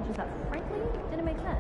just that frankly didn't make sense.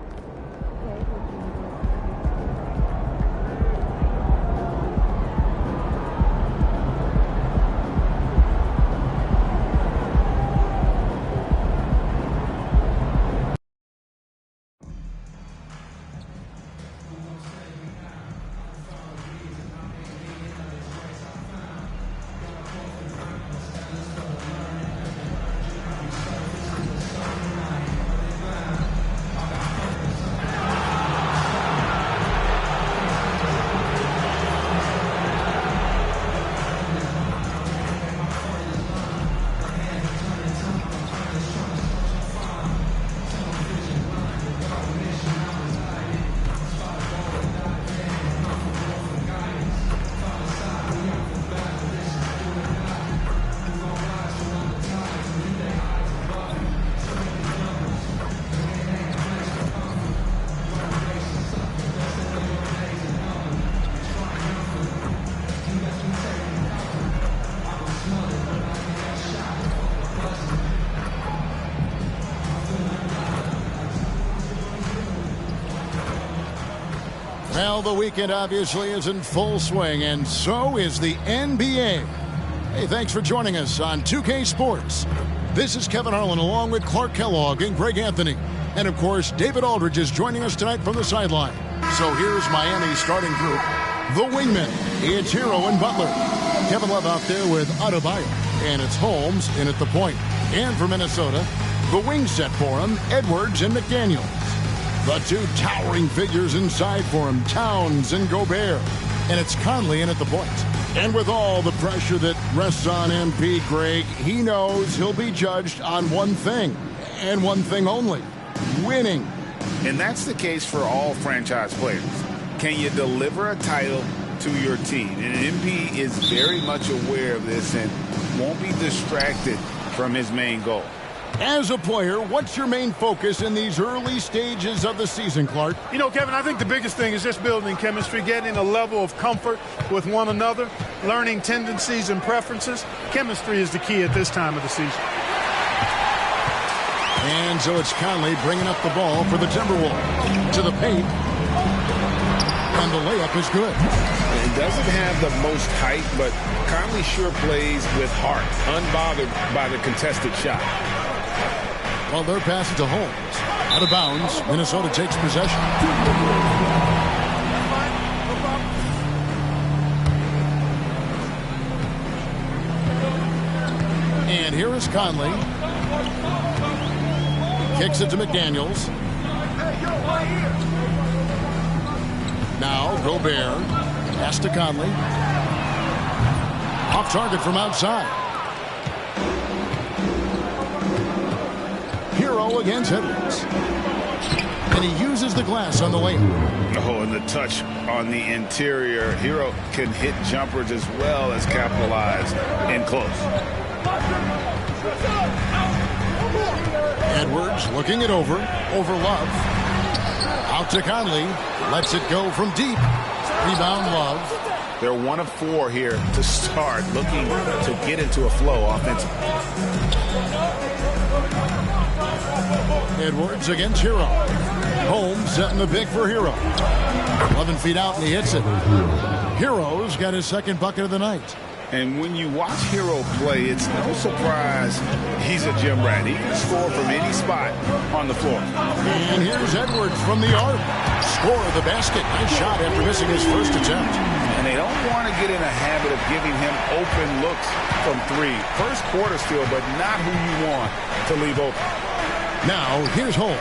Well, the weekend obviously is in full swing, and so is the NBA. Hey, thanks for joining us on 2K Sports. This is Kevin Harlan along with Clark Kellogg and Greg Anthony. And, of course, David Aldridge is joining us tonight from the sideline. So here's Miami's starting group. The wingmen, it's Hero and Butler. Kevin Love out there with Adebayo, and it's Holmes in at the point. And for Minnesota, the wing set for him, Edwards and McDaniels. The two towering figures inside for him, Towns and Gobert. And it's Conley in at the point. And with all the pressure that rests on MP, Greg, he knows he'll be judged on one thing, and one thing only, winning. And that's the case for all franchise players. Can you deliver a title to your team? And MP is very much aware of this and won't be distracted from his main goal. As a player, what's your main focus in these early stages of the season, Clark? You know, Kevin, I think the biggest thing is just building chemistry, getting a level of comfort with one another, learning tendencies and preferences. Chemistry is the key at this time of the season. And so it's Conley bringing up the ball for the Timberwolves. To the paint. And the layup is good. He doesn't have the most height, but Conley sure plays with heart, unbothered by the contested shot. Well, they're passing to Holmes. Out of bounds, Minnesota takes possession. And here is Conley. Kicks it to McDaniels. Now Gobert. Pass to Conley. Off target from outside. Hero against Edwards. And he uses the glass on the layup. Oh, and the touch on the interior. Hero can hit jumpers as well as capitalize in close. Edwards looking it over Love. Out to Conley. Lets it go from deep. Rebound Love. They're 1 of 4 here to start, looking to get into a flow offensively. Edwards against Hero. Holmes setting the pick for Hero. 11 feet out and he hits it. Hero's got his second bucket of the night. And when you watch Hero play, it's no surprise he's a gym rat. He can score from any spot on the floor. And here's Edwards from the arc. Score of the basket. Nice shot after missing his first attempt. And they don't want to get in a habit of giving him open looks from 3. First quarter still, but not who you want to leave open. Now, here's Holmes.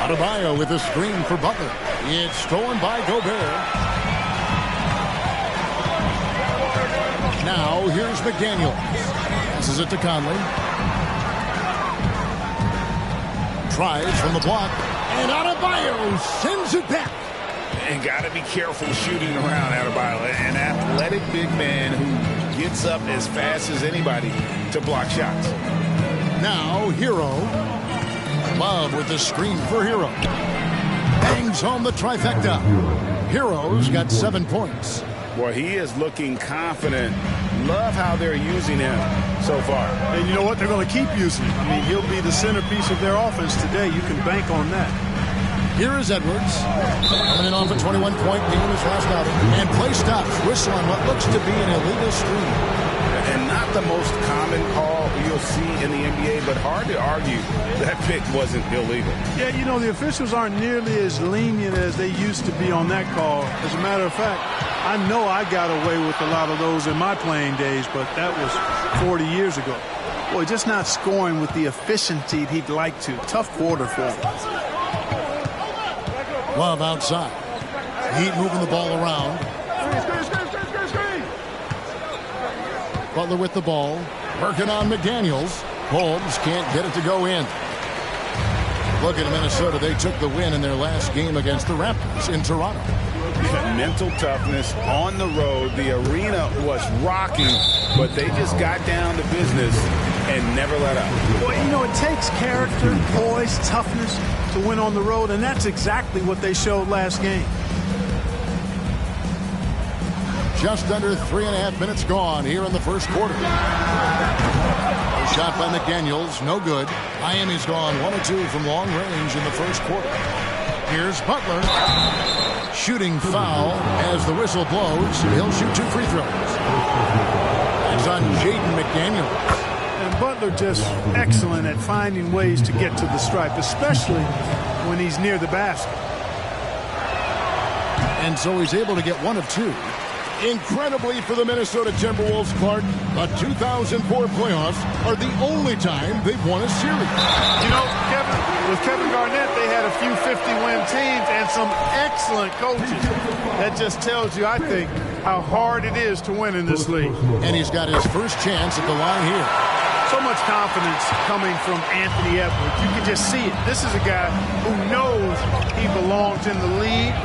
Adebayo with a screen for Butler. It's stolen by Gobert. Now, here's McDaniels. Passes it to Conley. Tries from the block. And Adebayo sends it back. And got to be careful shooting around Adebayo. An athletic big man who gets up as fast as anybody to block shots. Now, Hero. Love with the screen for Hero. Bangs home the trifecta. Hero's got 7 points. Well, he is looking confident Love how they're using him so far. And you know what? They're going to keep using him. I mean, he'll be the centerpiece of their offense today. You can bank on that. Here is Edwards. Coming in off a 21-point game his last outing. And play stops. Whistle on what looks to be an illegal screen. And not the most common call you'll see in the NBA, but hard to argue that pick wasn't illegal. Yeah, you know, the officials aren't nearly as lenient as they used to be on that call. As a matter of fact, I know I got away with a lot of those in my playing days, but that was 40 years ago. Boy, just not scoring with the efficiency he'd like to. Tough quarter for him. Love outside. Heat moving the ball around. Butler with the ball. Working on McDaniels. Holmes can't get it to go in. Look at Minnesota. They took the win in their last game against the Raptors in Toronto. Mental toughness on the road. The arena was rocking, but they just got down to business and never let up. Well, you know, it takes character, poise, toughness to win on the road, and that's exactly what they showed last game. Just under 3.5 minutes gone here in the first quarter. A shot by McDaniels, no good. Miami's gone 1 of 2 from long range in the first quarter. Here's Butler. Shooting foul as the whistle blows. He'll shoot 2 free throws. That's on Jaden McDaniels. And Butler just excellent at finding ways to get to the stripe, especially when he's near the basket. And so he's able to get 1 of 2. Incredibly for the Minnesota Timberwolves, Clark, the 2004 playoffs are the only time they've won a series. You know, with Kevin Garnett, they had a few 50-win teams and some excellent coaches. That just tells you, I think, how hard it is to win in this league. And he's got his first chance at the line here. So much confidence coming from Anthony Edwards. You can just see it. This is a guy who knows he belongs in the league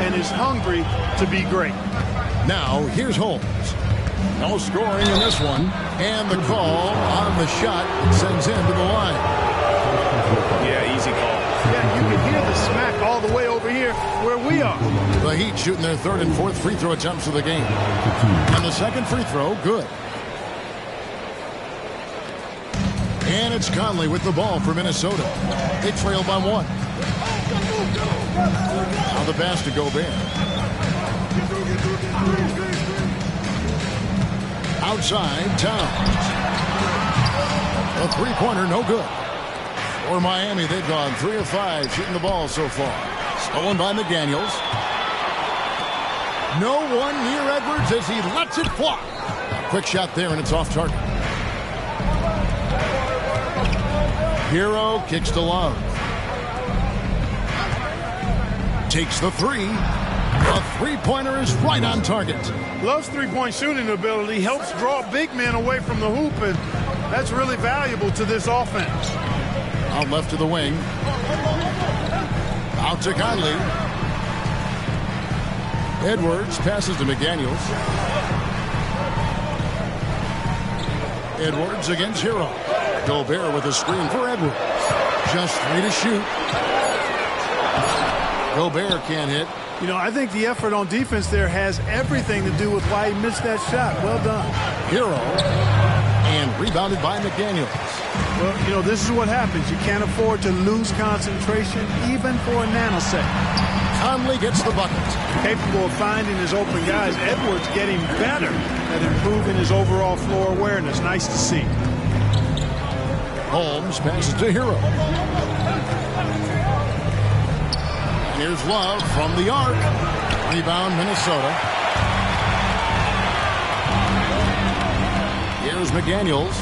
and is hungry to be great. Now, here's Holmes. No scoring in this one. And the call on the shot that sends him to the line. Yeah, easy call. Yeah, you can hear the smack all the way over here where we are. The Heat shooting their 3rd and 4th free throw attempts of the game. And the second free throw, good. And it's Conley with the ball for Minnesota. They trail by 1. Now the pass to Gobert. Outside, Towns. A three-pointer, no good. For Miami, they've gone 3 of 5 shooting the ball so far. Stolen by McDaniels. No one near Edwards as he lets it fly. Quick shot there, and it's off target. Hero kicks to Love. Takes the 3. A three-pointer is right on target. Love's three-point shooting ability helps draw big men away from the hoop, and that's really valuable to this offense. Out left to the wing. Out to Conley. Edwards passes to McDaniels. Edwards against Hero. Gobert with a screen for Edwards. Just 3 to shoot. Gobert can't hit. You know, I think the effort on defense there has everything to do with why he missed that shot. Well done. Hero. And rebounded by McDaniels. Well, you know, this is what happens. You can't afford to lose concentration even for a nanosecond. Conley gets the bucket. Capable of finding his open guys. Edwards getting better at improving his overall floor awareness. Nice to see. Holmes passes to Hero. Here's Love from the arc. Rebound, Minnesota. Here's McDaniels.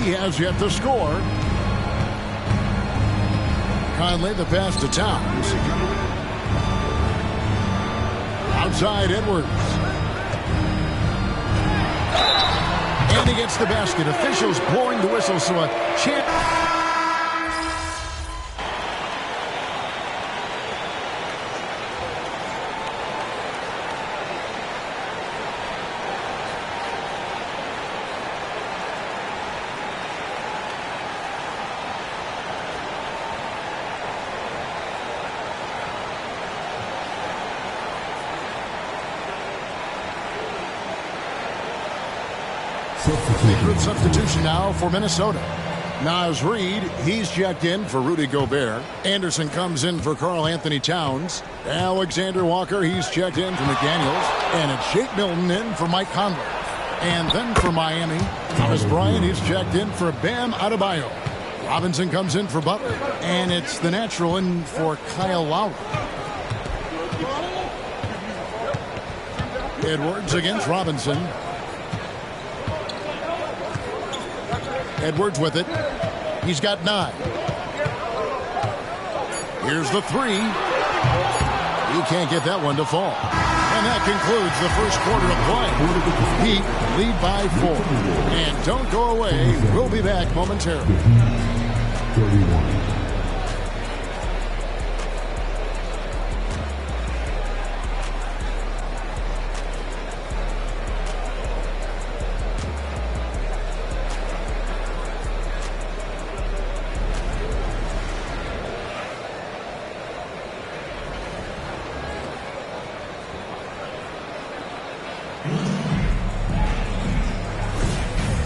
He has yet to score. Conley, the pass to Towns. Outside, Edwards. And he gets the basket. Officials blowing the whistle, so a chance. Group substitution now for Minnesota. Nas Reed, he's checked in for Rudy Gobert. Anderson comes in for Karl Anthony Towns. Alexander Walker, he's checked in for McDaniels. And it's Shake Milton in for Mike Conley. And then for Miami, Thomas Bryant, he's checked in for Bam Adebayo. Robinson comes in for Butler. And it's the natural in for Kyle Lowry. Edwards against Robinson. Edwards with it. He's got 9. Here's the 3. He can't get that one to fall. And that concludes the first quarter of play. Heat lead by 4. And don't go away. We'll be back momentarily. 31.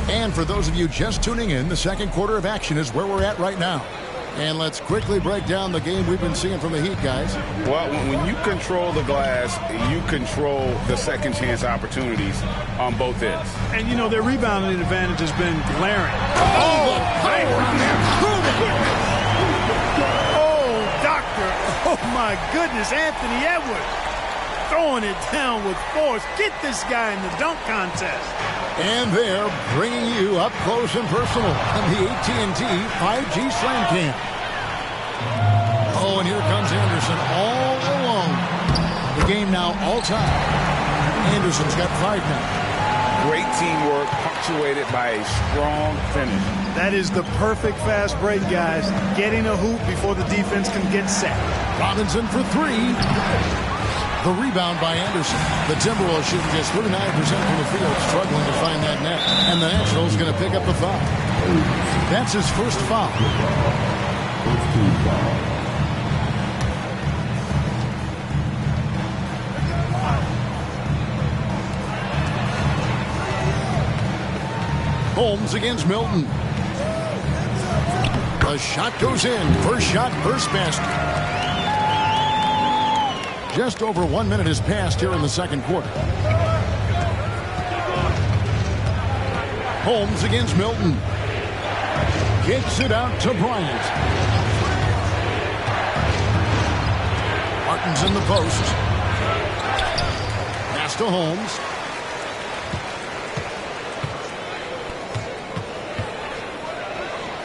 And for those of you just tuning in, the second quarter of action is where we're at right now. And let's quickly break down the game we've been seeing from the Heat, guys. Well, when you control the glass, you control the second chance opportunities on both ends. And, you know, their rebounding advantage has been glaring. Oh, power on there. Oh, doctor. Oh, my goodness, Anthony Edwards. Throwing it down with force. Get this guy in the dunk contest. And they're bringing you up close and personal on the AT&T 5G Slam Cam. Oh, and here comes Anderson all alone. The game now all time. Anderson's got 5 now. Great teamwork, punctuated by a strong finish. That is the perfect fast break, guys. Getting a hoop before the defense can get set. Robinson for 3. The rebound by Anderson. The Timberwolves shooting just 39% from the field, struggling to find that net. And the Nationals going to pick up the foul. That's his first foul. Holmes against Milton. The shot goes in. First shot, first basket. Just over 1 minute has passed here in the second quarter. Holmes against Milton. Kicks it out to Bryant. Martin's in the post. Pass to Holmes.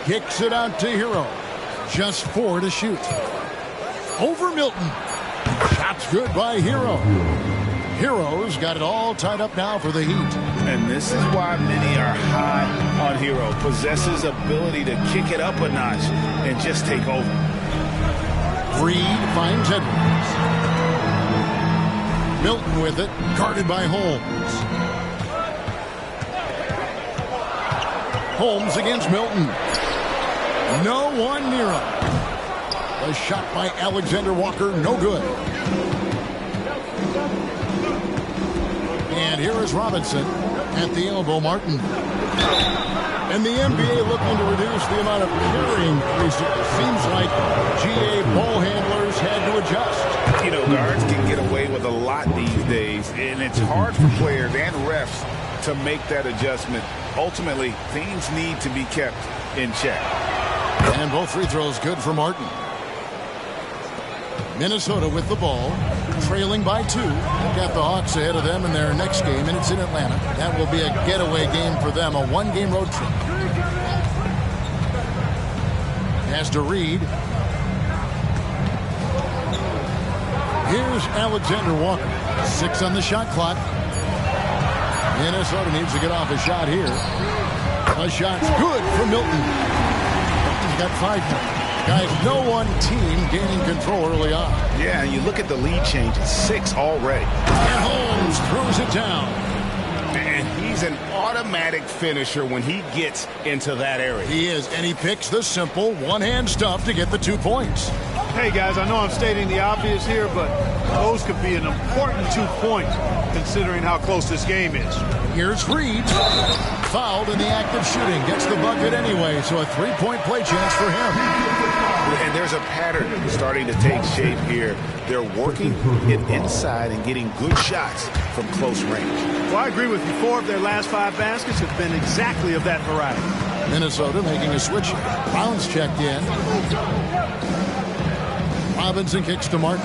Kicks it out to Hero. Just 4 to shoot. Over Milton. Shot's good by Hero. Hero's got it all tied up now for the Heat. And this is why many are high on Hero. Possesses ability to kick it up a notch and just take over. Reed finds Edwards. Milton with it, guarded by Holmes. Holmes against Milton. No one near him. A shot by Alexander Walker, no good. And here is Robinson at the elbow, Martin. And the NBA looking to reduce the amount of carrying. It seems like GA ball handlers had to adjust. You know, guards can get away with a lot these days, and it's hard for players and refs to make that adjustment. Ultimately, things need to be kept in check. And both free throws good for Martin. Minnesota with the ball, trailing by 2. They've got the Hawks ahead of them in their next game, and it's in Atlanta. That will be a getaway game for them, a 1-game road trip. Pass to Reed. Here's Alexander Walker. 6 on the shot clock. Minnesota needs to get off a shot here. A shot's good for Milton. He's got 5 now. Guys, no one team gaining control early on. Yeah, and you look at the lead change, it's 6 already. And Holmes throws it down. And he's an automatic finisher when he gets into that area. He is, and he picks the simple one-hand stuff to get the 2 points. Hey, guys, I know I'm stating the obvious here, but those could be an important 2 points considering how close this game is. Here's Reed. fouled in the act of shooting. Gets the bucket anyway, so a three-point play chance for him. And there's a pattern starting to take shape here. They're working it inside and getting good shots from close range. Well, I agree with you. 4 of their last 5 baskets have been exactly of that variety. Minnesota making a switch. Brown's checked in. Robinson kicks to Martin.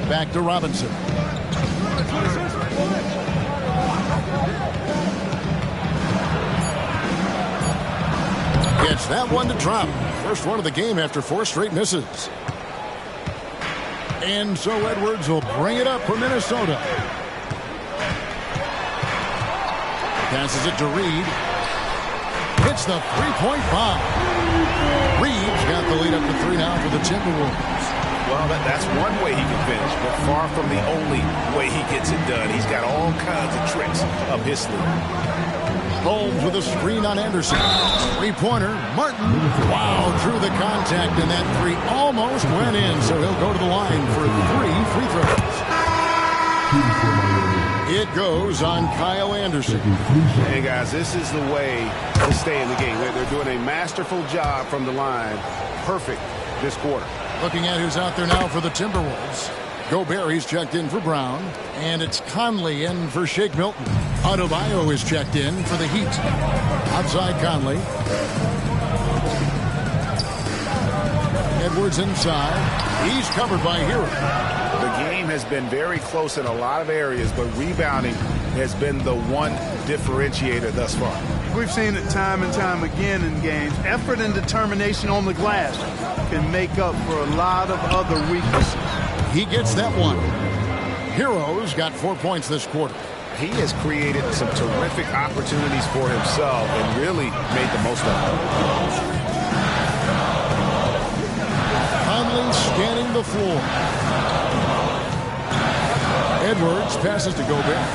Back to Robinson. Gets that one to drop. First one of the game after 4 straight misses. And so Edwards will bring it up for Minnesota. Passes it to Reed. Hits the three-point bomb. Reed's got the lead up to 3 now for the Timberwolves. Well, that's one way he can finish, but far from the only way he gets it done. He's got all kinds of tricks up his sleeve. Holmes with a screen on Anderson. Three-pointer. Martin. Wow, through the contact, and that 3 almost went in, so he'll go to the line for 3 free throws. It goes on Kyle Anderson. Hey, guys, this is the way to stay in the game. They're doing a masterful job from the line. Perfect this quarter. Looking at who's out there now for the Timberwolves. Gobert, he's checked in for Brown. And it's Conley in for Shake Milton. Adebayo is checked in for the Heat. Outside Conley. Edwards inside. He's covered by Hero. The game has been very close in a lot of areas, but rebounding has been the one differentiator thus far. We've seen it time and time again in games. Effort and determination on the glass can make up for a lot of other weaknesses. He gets that one. Hero's got 4 points this quarter. He has created some terrific opportunities for himself and really made the most of it. Conley scanning the floor. Edwards passes to Gobert.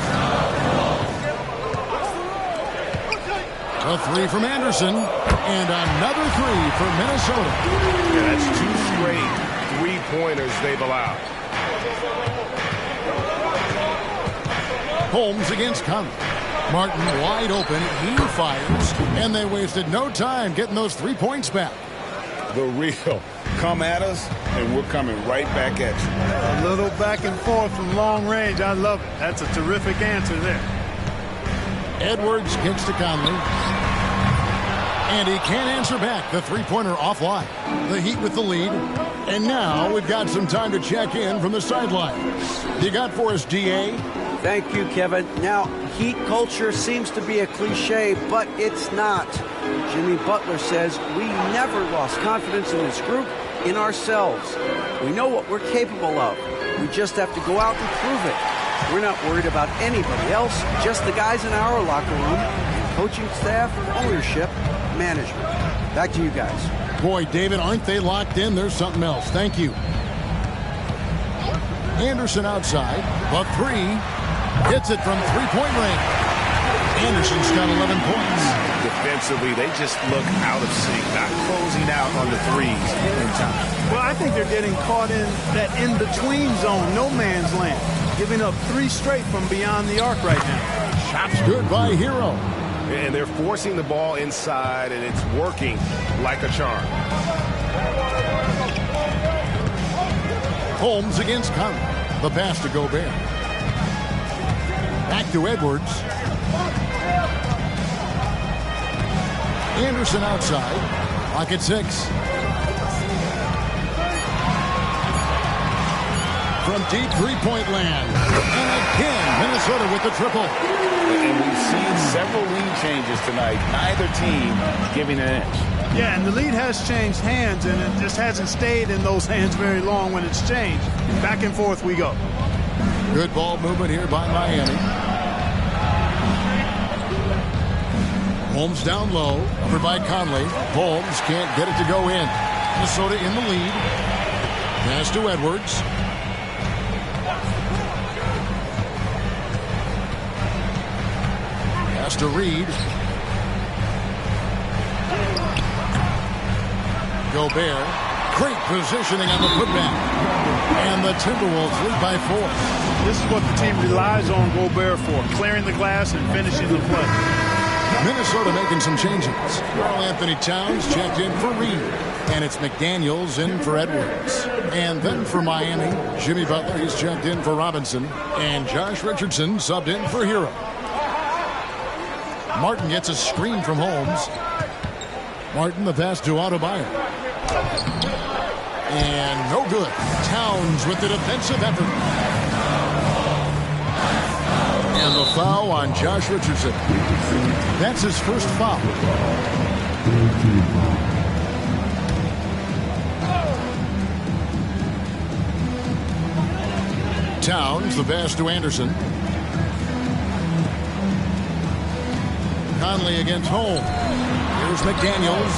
A 3 from Anderson. And another 3 for Minnesota. Yeah, that's 2 straight three-pointers they've allowed. Holmes against Conley. Martin wide open. He fires. And they wasted no time getting those 3 points back. The real. Come at us, and we're coming right back at you. A little back and forth from long range. I love it. That's a terrific answer there. Edwards kicks to Conley. And he can't answer back. The three-pointer offline. The Heat with the lead. And now we've got some time to check in from the sidelines. You got for us, DA? Thank you, Kevin. Now, Heat culture seems to be a cliche, but it's not. Jimmy Butler says we never lost confidence in this group, in ourselves. We know what we're capable of. We just have to go out and prove it. We're not worried about anybody else, just the guys in our locker room, coaching staff, ownership, management. Back to you guys. Boy, David, aren't they locked in? There's something else. Thank you. Anderson outside. The 3. Hits it from three-point range. Anderson's got 11 points. Defensively, they just look out of sync, not closing out on the threes in time. Well, I think they're getting caught in that in-between zone, no man's land, giving up 3 straight from beyond the arc right now. Shot's good by Hero. And they're forcing the ball inside, and it's working like a charm. Holmes against Conley. The pass to Gobert. Back to Edwards. Anderson outside. Clock at 6. From deep three-point land. And again, Minnesota with the triple. And we've seen several lead changes tonight. Neither team giving an inch. Yeah, and the lead has changed hands, and it just hasn't stayed in those hands very long when it's changed. Back and forth we go. Good ball movement here by Miami. Holmes down low, covered by Conley. Holmes can't get it to go in. Minnesota in the lead. Pass to Edwards. Pass to Reed. Gobert Great positioning on the putback. And the Timberwolves lead by 4. This is what the team relies on Gobert for, clearing the glass and finishing the play. Minnesota making some changes. Karl Anthony Towns checked in for Reed. And it's McDaniels in for Edwards. And then for Miami, Jimmy Butler, he's checked in for Robinson. And Josh Richardson subbed in for Hero. Martin gets a screen from Holmes. Martin, the pass to Adebayo. And no good. Towns with the defensive effort. And the foul on Josh Richardson. That's his first foul. Towns, the pass to Anderson. Conley against Holmes. Here's McDaniels.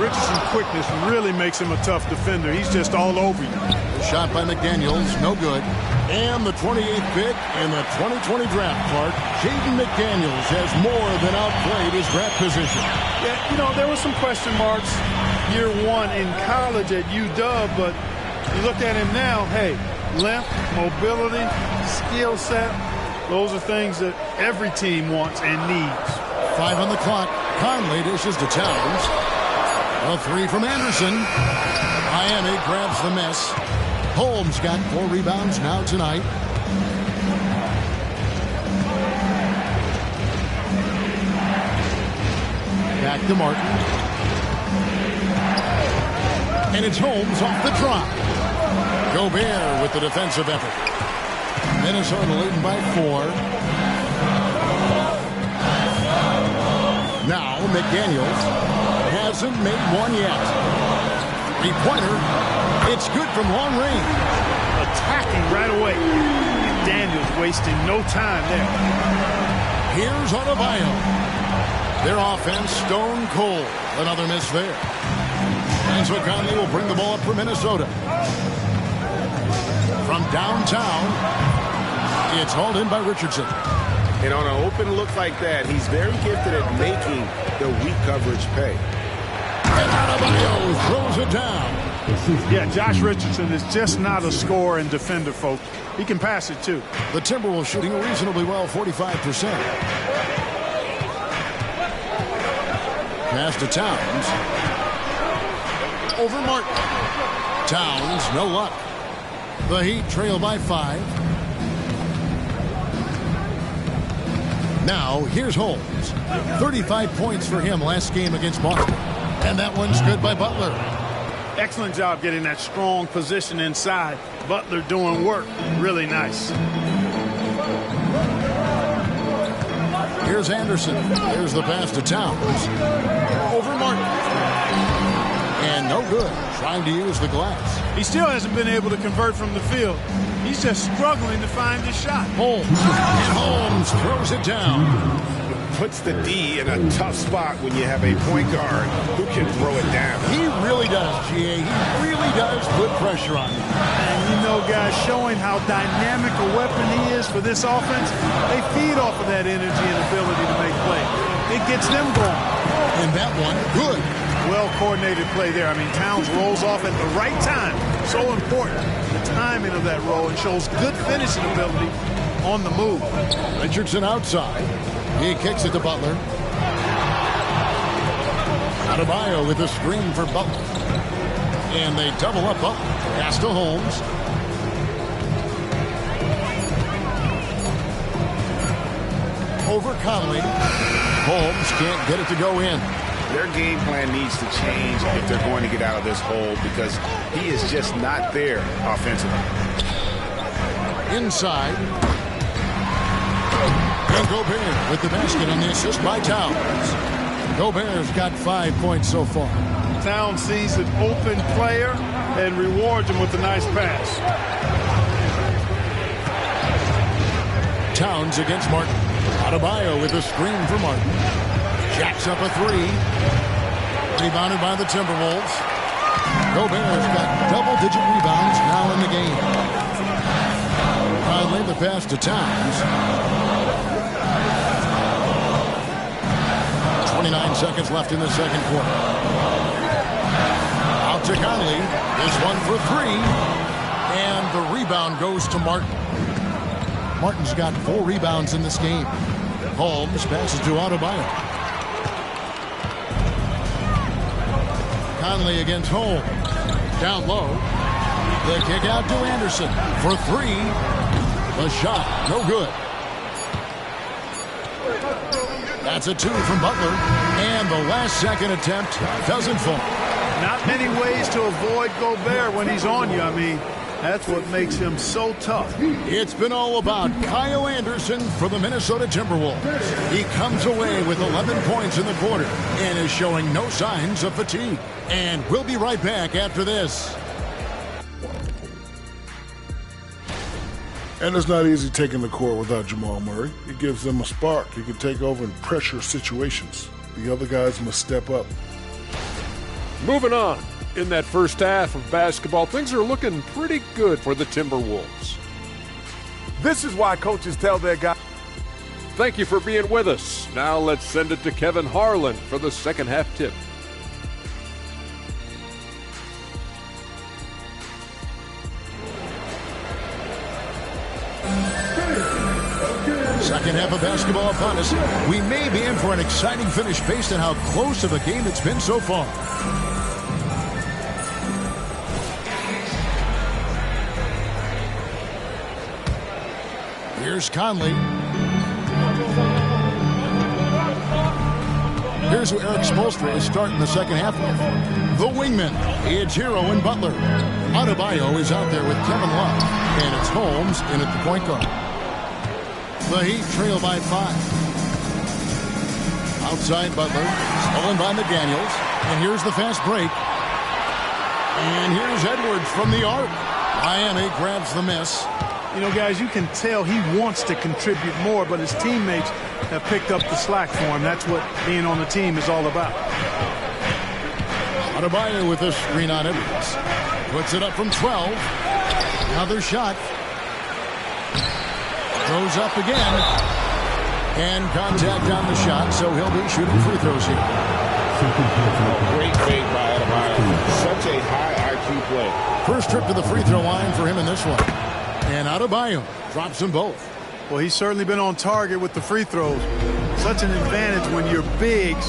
Richardson's quickness really makes him a tough defender. He's just all over you. The shot by McDaniels, no good. And the 28th pick in the 2020 draft, Clark, Jaden McDaniels has more than outplayed his draft position. Yeah, you know, there were some question marks year one in college at UW, but you look at him now, hey, length, mobility, skill set, those are things that every team wants and needs. 5 on the clock. Conley dishes to Towns. A 3 from Anderson. Miami grabs the miss. Holmes got 4 rebounds now tonight. Back to Martin. And it's Holmes off the drop. Gobert with the defensive effort. Minnesota leading by 4. Now McDaniels hasn't made one yet. 3-pointer. It's good from long range. Attacking right away. McDaniels wasting no time there. Here's Adebayo. Their offense stone cold. Another miss there. And so Conley will bring the ball up for Minnesota. From downtown, it's hauled in by Richardson. And on an open look like that, he's very gifted at making the weak coverage pay. And Adebayo throws it down. Yeah, Josh Richardson is just not a scorer and defender, folks. He can pass it, too. The Timberwolves shooting reasonably well, 45%. Pass to Towns. Over Martin. Towns, no luck. The Heat trail by 5. Now, here's Holmes. 35 points for him last game against Boston. And that one's good by Butler. Excellent job getting that strong position inside. Butler doing work. Really nice. Here's Anderson. There's the pass to Towns. Over Martin. And no good. Trying to use the glass. He still hasn't been able to convert from the field. He's just struggling to find his shot. Holmes. And Holmes throws it down. Puts the D in a tough spot when you have a point guard who can throw it down. He really does, GA. He really does put pressure on him. And you know, guys, showing how dynamic a weapon he is for this offense, they feed off of that energy and ability to make plays. It gets them going. And that one, good. Well-coordinated play there. I mean, Towns rolls off at the right time. So important. The timing of that roll, and shows good finishing ability on the move. Richardson outside. He kicks it to Butler. Adebayo with a screen for Butler. And they double up Butler. Pass to Holmes. Over Conley. Holmes can't get it to go in. Their game plan needs to change if they're going to get out of this hole, because he is just not there offensively. Inside. And Gobert with the basket on the assist by Towns. Gobert's got 5 points so far. Towns sees an open player and rewards him with a nice pass. Towns against Martin. Adebayo with a screen for Martin. Jacks up a 3. Rebounded by the Timberwolves. Gobert's got double-digit rebounds now in the game. Conley the pass to Towns. 29 seconds left in the second quarter. Out to Conley. This one for three. And the rebound goes to Martin. Martin's got 4 rebounds in this game. Holmes passes to Adebayo. Conley against Holmes. Down low. The kick out to Anderson for 3. The shot, no good. That's a 2 from Butler. And the last second attempt doesn't fall. Not many ways to avoid Gobert when he's on you. I mean, that's what makes him so tough. It's been all about Kyle Anderson for the Minnesota Timberwolves. He comes away with 11 points in the quarter and is showing no signs of fatigue. And we'll be right back after this. And it's not easy taking the court without Jamal Murray. It gives them a spark. He can take over and pressure situations. The other guys must step up. Moving on. In that first half of basketball, things are looking pretty good for the Timberwolves. This is why coaches tell their guys. Thank you for being with us. Now let's send it to Kevin Harlan for the second half tip. Second half of basketball upon us. We may be in for an exciting finish based on how close of a game it's been so far. Here's Conley. Here's who Eric Spoelstra is starting the second half with. The wingman. It's Hero and Butler. Adebayo is out there with Kevin Love. And it's Holmes in at the point guard. The Heat trail by 5. Outside Butler. Stolen by McDaniels. And here's the fast break. And here's Edwards from the arc. Miami grabs the miss. You know, guys, you can tell he wants to contribute more, but his teammates have picked up the slack for him. That's what being on the team is all about. Adebayo with a screen on Edwards. Puts it up from 12. Another shot. Goes up again. And contact on the shot, so he'll be shooting free throws here. Great fake by Adebayo. Such a high IQ play. First trip to the free throw line for him in this one. And Adebayo drops them both. Well, he's certainly been on target with the free throws. Such an advantage when your bigs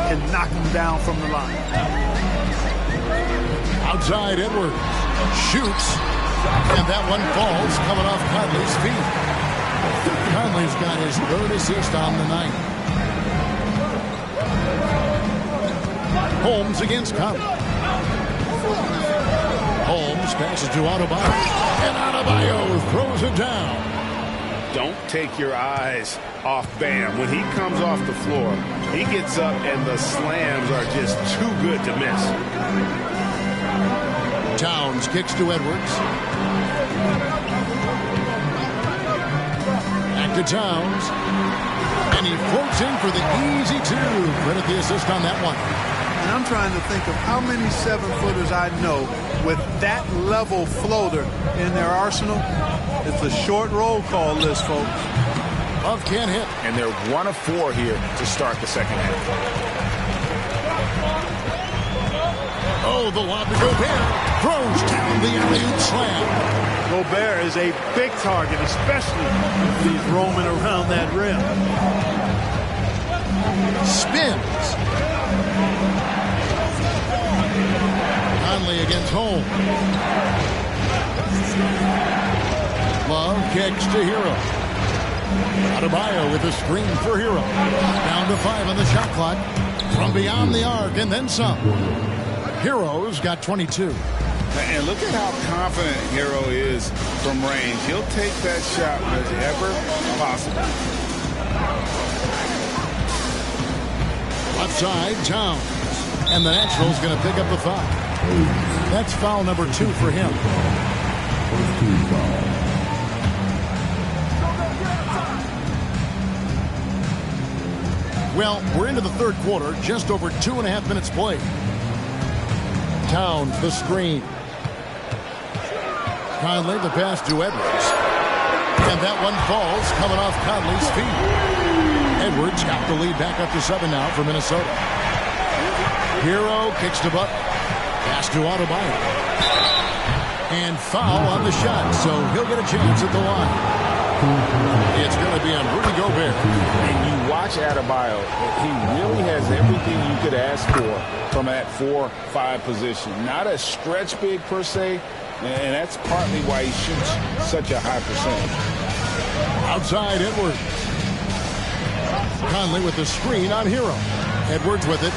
can knock them down from the line. Outside Edwards. Shoots. And that one falls coming off Conley's feet. Conley's got his 3rd assist on the night. Holmes against Conley. Holmes passes to Adebayo. And Adebayo throws it down. Don't take your eyes off Bam. When he comes off the floor, he gets up and the slams are just too good to miss. Towns kicks to Edwards. Back to Towns. And he floats in for the easy 2. Credit the assist on that one. And I'm trying to think of how many 7-footers I know with that level floater in their arsenal. It's a short roll call list, folks. Love can't hit. And they're 1 of 4 here to start the second half. Oh, the lob to Gobert. Throws down the alley-oop slam. Gobert is a big target, especially if he's roaming around that rim. Spins. Conley against Holmes. Love kicks to Hero. Adebayo with a screen for Hero. Down to 5 on the shot clock. From beyond the arc and then some. Hero's got 22. And look at how confident Hero is from range. He'll take that shot whenever possible. Left side, Towns. And the Nationals going to pick up the foul. That's foul number 2 for him. Well, we're into the third quarter, just over 2.5 minutes played. Towns, the screen. Conley, the pass to Edwards. And that one falls, coming off Conley's feet. Edwards got the lead back up to 7 now for Minnesota. Hero kicks to Butler. Pass to Adebayo. And foul on the shot, so he'll get a chance at the line. It's going to be on Rudy Gobert. And you watch Adebayo, he really has everything you could ask for from that 4-5 position. Not a stretch big per se, and that's partly why he shoots such a high percentage. Outside Edwards. Conley with the screen on Hero. Edwards with it.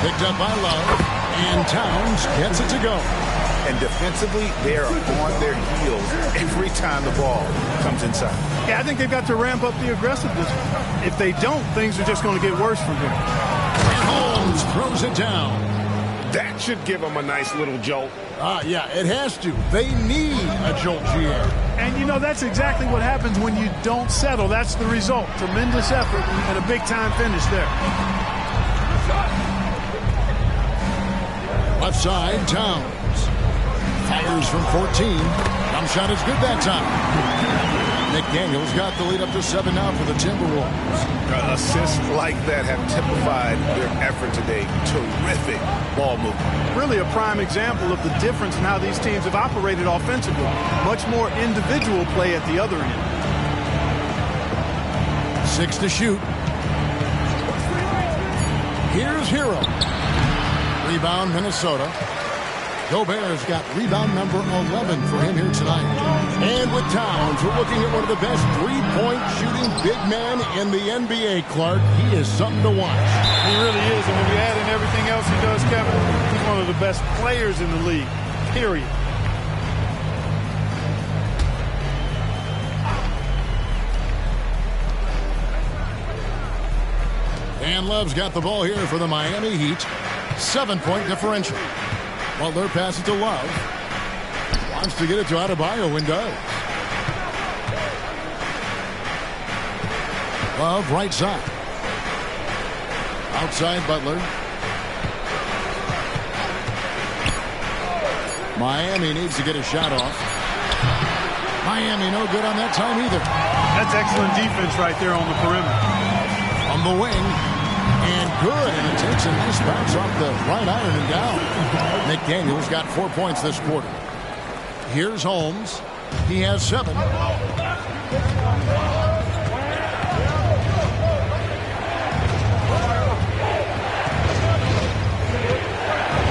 Picked up by Love. And Towns gets it to go. And defensively, they are on their heels every time the ball comes inside. Yeah, I think they've got to ramp up the aggressiveness. If they don't, things are just going to get worse from here. And Holmes throws it down. That should give them a nice little jolt. Yeah, it has to. They need a jolt, GA. And, you know, that's exactly what happens when you don't settle. That's the result. Tremendous effort and a big-time finish there. Left side, Towns. Fires from 14. Jump shot is good that time. McDaniels got the lead up to 7 now for the Timberwolves. Assists like that have typified their effort today. Terrific ball movement. Really a prime example of the difference in how these teams have operated offensively. Much more individual play at the other end. 6 to shoot. Here's Hero. Rebound, Minnesota. Gobert's got rebound number 11 for him here tonight. And with Towns, we're looking at one of the best three-point shooting big men in the NBA, Clark. He is something to watch. He really is. And when you add in everything else he does, Kevin, he's one of the best players in the league, period. And Love's got the ball here for the Miami Heat. 7-point differential. Butler passes to Love. Wants to get it to Adebayo and does. Love right side. Outside Butler. Miami needs to get a shot off. Miami no good on that time either. That's excellent defense right there on the perimeter. On the wing. And good, and it takes a nice bounce off the right iron and down. McDaniels got 4 points this quarter. Here's Holmes. He has 7.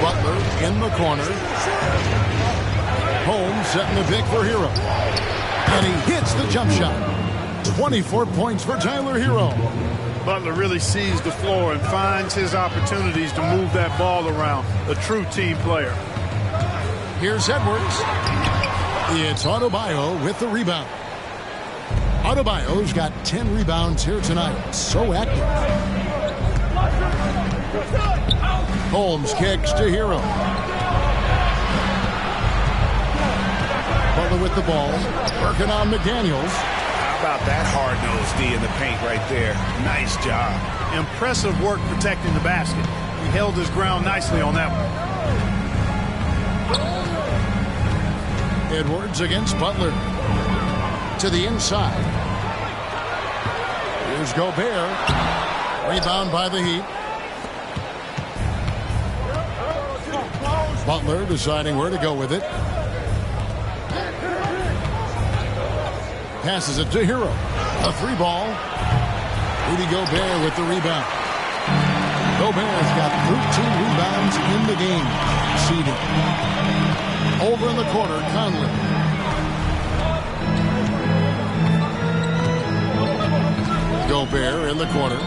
Butler in the corner. Holmes setting the pick for Hero. And he hits the jump shot. 24 points for Tyler Hero. Butler really sees the floor and finds his opportunities to move that ball around. A true team player. Here's Edwards. It's Adebayo with the rebound. Adebayo's got 10 rebounds here tonight. So active. Holmes kicks to Hero. Butler with the ball. Working on McDaniels. How about that hard-nosed D in the paint right there? Nice job. Impressive work protecting the basket. He held his ground nicely on that one. Edwards against Butler. To the inside. Here's Gobert. Rebound by the Heat. Butler deciding where to go with it. Passes it to Hero. A 3-ball. Rudy Gobert with the rebound. Gobert's got 13 rebounds in the game. Seeding. Over in the corner, Conley. Gobert in the corner.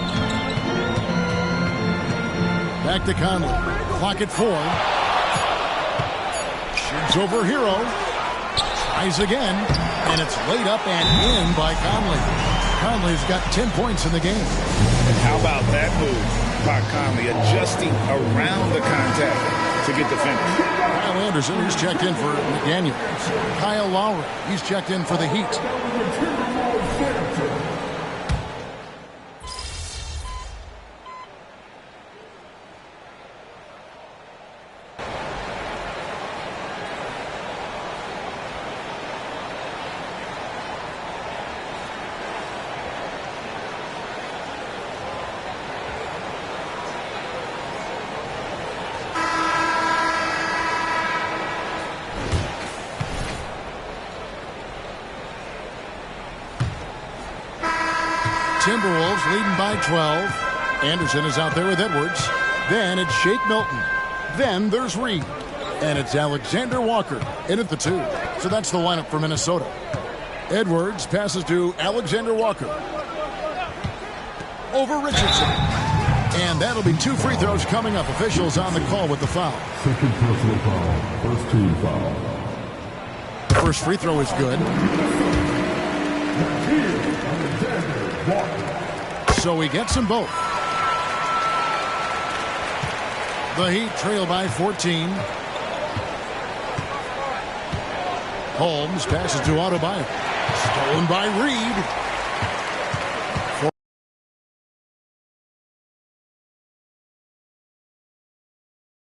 Back to Conley. Clock at 4. Shoots over Hero. Tries again. And it's laid up and in by Conley. Conley's got 10 points in the game. And how about that move by Conley, adjusting around the contact to get the finish. Kyle Anderson, he's checked in for McDaniels. Kyle Lowry, he's checked in for the Heat. Timberwolves leading by 12. Anderson is out there with Edwards. Then it's Shake Milton. Then there's Reed. And it's Alexander Walker in at the 2. So that's the lineup for Minnesota. Edwards passes to Alexander Walker. Over Richardson. And that'll be 2 free throws coming up. Officials on the call with the foul. Second personal foul. First team foul. The first free throw is good. So he gets them both. The Heat trail by 14. Holmes passes to Adebayo. Stolen by Reed.